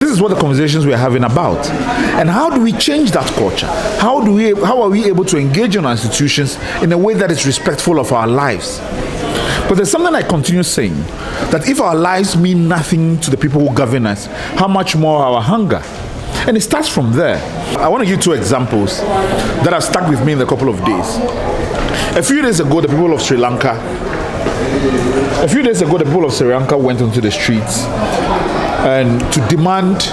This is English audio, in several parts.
This is what the conversations we're having about. And how do we change that culture? How are we able to engage in our institutions in a way that is respectful of our lives? But there's something I continue saying, that if our lives mean nothing to the people who govern us, how much more our hunger? And it starts from there. I want to give two examples that have stuck with me in a couple of days. A few days ago, the people of Sri Lanka went onto the streets and to demand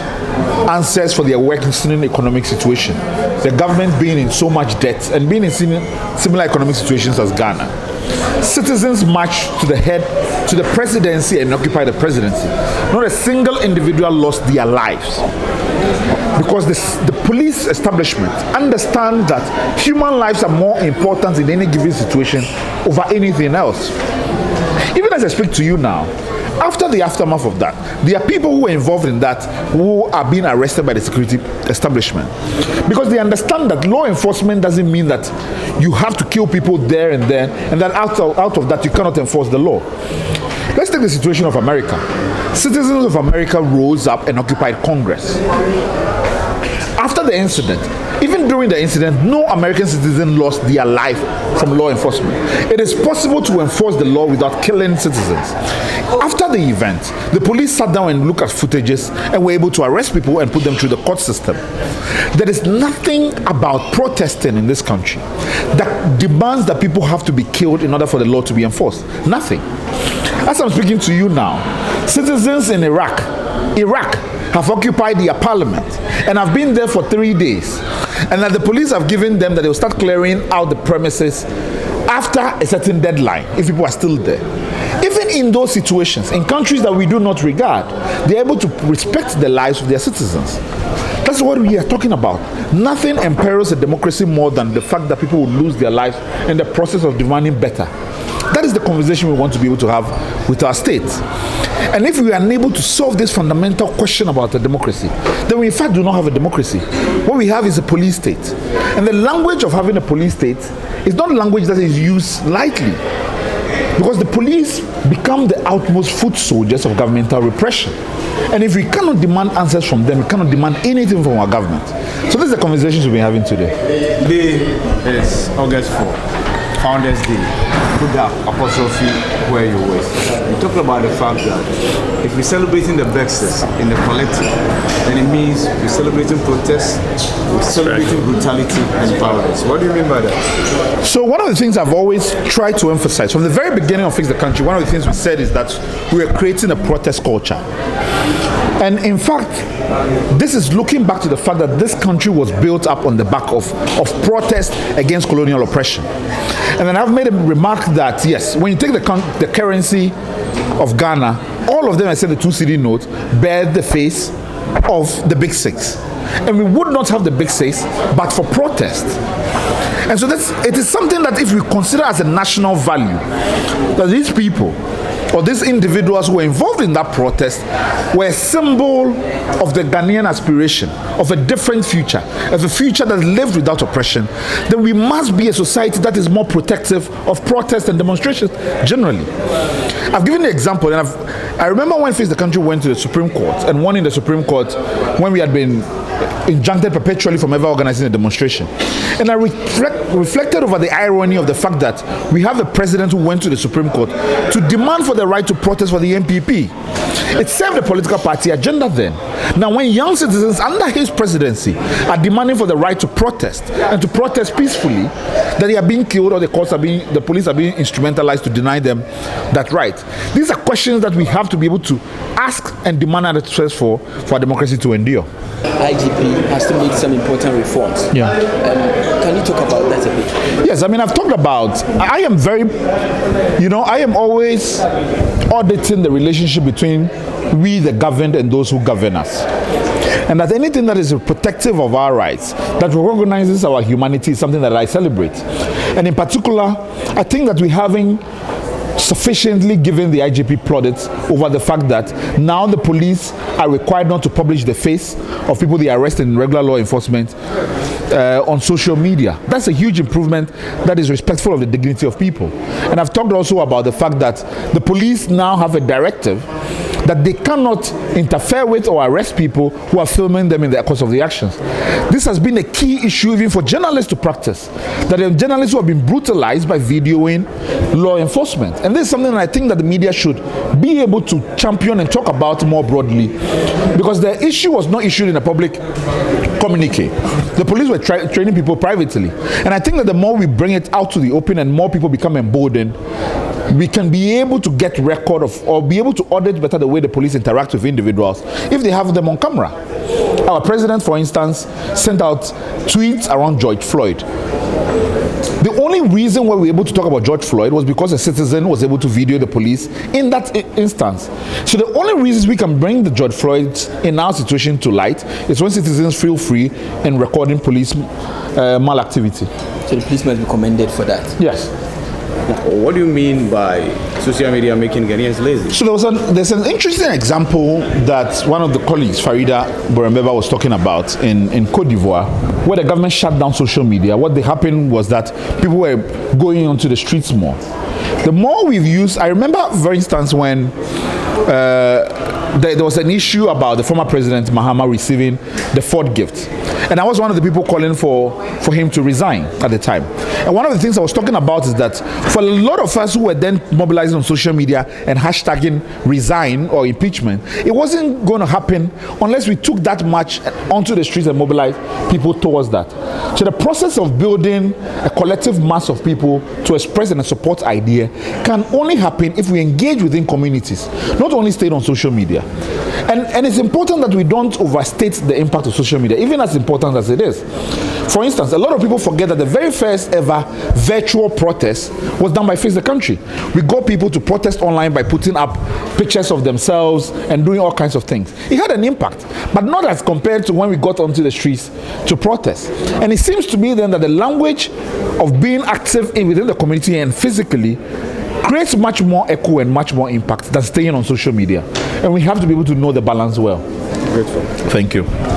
answers for their worsening economic situation. The government being in so much debt and being in similar economic situations as Ghana. Citizens marched to the presidency and occupied the presidency. Not a single individual lost their lives. Because the police establishment understand that human lives are more important in any given situation over anything else. Even as I speak to you now, after the aftermath of that, there are people who are involved in that who are being arrested by the security establishment. Because they understand that law enforcement doesn't mean that you have to kill people there and then, and that out of that you cannot enforce the law. Let's take the situation of America. Citizens of America rose up and occupied Congress. After the incident, even during the incident, no American citizen lost their life from law enforcement. It is possible to enforce the law without killing citizens. After the event, the police sat down and looked at footages and were able to arrest people and put them through the court system. There is nothing about protesting in this country that demands that people have to be killed in order for the law to be enforced. Nothing. As I'm speaking to you now, citizens in Iraq have occupied their parliament and have been there for 3 days. And that the police have given them that they will start clearing out the premises after a certain deadline, if people are still there. Even in those situations, in countries that we do not regard, they're able to respect the lives of their citizens. That's what we are talking about. Nothing imperils a democracy more than the fact that people will lose their lives in the process of demanding better. That is the conversation we want to be able to have with our state. And if we are unable to solve this fundamental question about a democracy, then we in fact do not have a democracy. What we have is a police state. And the language of having a police state is not language that is used lightly. Because the police become the outmost foot soldiers of governmental repression. And if we cannot demand answers from them, we cannot demand anything from our government. So this is the conversations we've been having today. Today is August 4th, Founders Day. Put that apostrophe where you wish. We talk about the fact that if we're celebrating the Bexes in the collective, then it means we're celebrating protests, we're celebrating brutality and violence. What do you mean by that? So one of the things I've always tried to emphasize from the very beginning of Fix the Country, one of the things we said is that we are creating a protest culture. And in fact, this is looking back to the fact that this country was built up on the back of protest against colonial oppression. And then I've made a remark that, yes, when you take the currency of Ghana, all of them, I said the 2 cedi note, bear the face of the Big Six. And we would not have the Big Six but for protest. And so it is something that if we consider as a national value, that these people or these individuals who were involved in that protest were a symbol of the Ghanaian aspiration of a different future, of a future that lived without oppression, then we must be a society that is more protective of protests and demonstrations generally. I've given you an example, and I remember when Face the Country went to the Supreme Court and won in the Supreme Court when we had been injuncted perpetually from ever organizing a demonstration. And I reflected over the irony of the fact that we have a president who went to the Supreme Court to demand for the right to protest for the NPP. It served the political party agenda then. Now when young citizens under his presidency are demanding for the right to protest and to protest peacefully, that they are being killed or the police are being instrumentalized to deny them that right. These are questions that we have to be able to ask and demand answers for our democracy to endure. IGP has to make some important reforms. Yeah. Can you talk about that a bit? Yes, I mean, I've talked about, I am always auditing the relationship between we, the governed, and those who govern us. And that anything that is protective of our rights, that recognizes our humanity, is something that I celebrate. And in particular, I think that we're having sufficiently given the IGP plaudits over the fact that now the police are required not to publish the face of people they arrest in regular law enforcement on social media. That's a huge improvement that is respectful of the dignity of people. And I've talked also about the fact that the police now have a directive that they cannot interfere with or arrest people who are filming them in the course of the actions. This has been a key issue even for journalists to practice, that there are journalists who have been brutalized by videoing law enforcement. And this is something that I think that the media should be able to champion and talk about more broadly, because the issue was not issued in a public communique. The police were training people privately. And I think that the more we bring it out to the open and more people become emboldened, we can be able to get record of, or be able to audit better the way the police interact with individuals if they have them on camera. Our president, for instance, sent out tweets around George Floyd. The only reason why we were able to talk about George Floyd was because a citizen was able to video the police in that instance. So the only reasons we can bring the George Floyd in our situation to light is when citizens feel free in recording police malactivity. So the police must be commended for that. Yes. What do you mean by social media making Ghanaians lazy? So there's an interesting example that one of the colleagues, Farida Borembeba, was talking about in Cote d'Ivoire, where the government shut down social media. What happened was that people were going onto the streets more. The more we've used, I remember, for instance, when there was an issue about the former president Mahama receiving the Ford gift. And I was one of the people calling for him to resign at the time. And one of the things I was talking about is that for a lot of us who were then mobilizing on social media and hashtagging resign or impeachment, it wasn't going to happen unless we took that much onto the streets and mobilized people towards that. So the process of building a collective mass of people to express and support idea can only happen if we engage within communities, not only stay on social media. And it's important that we don't overstate the impact of social media, even as important as it is. For instance, a lot of people forget that the very first ever virtual protest was done by Face the Country. We got people to protest online by putting up pictures of themselves and doing all kinds of things. It had an impact, but not as compared to when we got onto the streets to protest. And it seems to me then that the language of being active within the community and physically creates much more echo and much more impact than staying on social media. And we have to be able to know the balance well. Grateful. Thank you.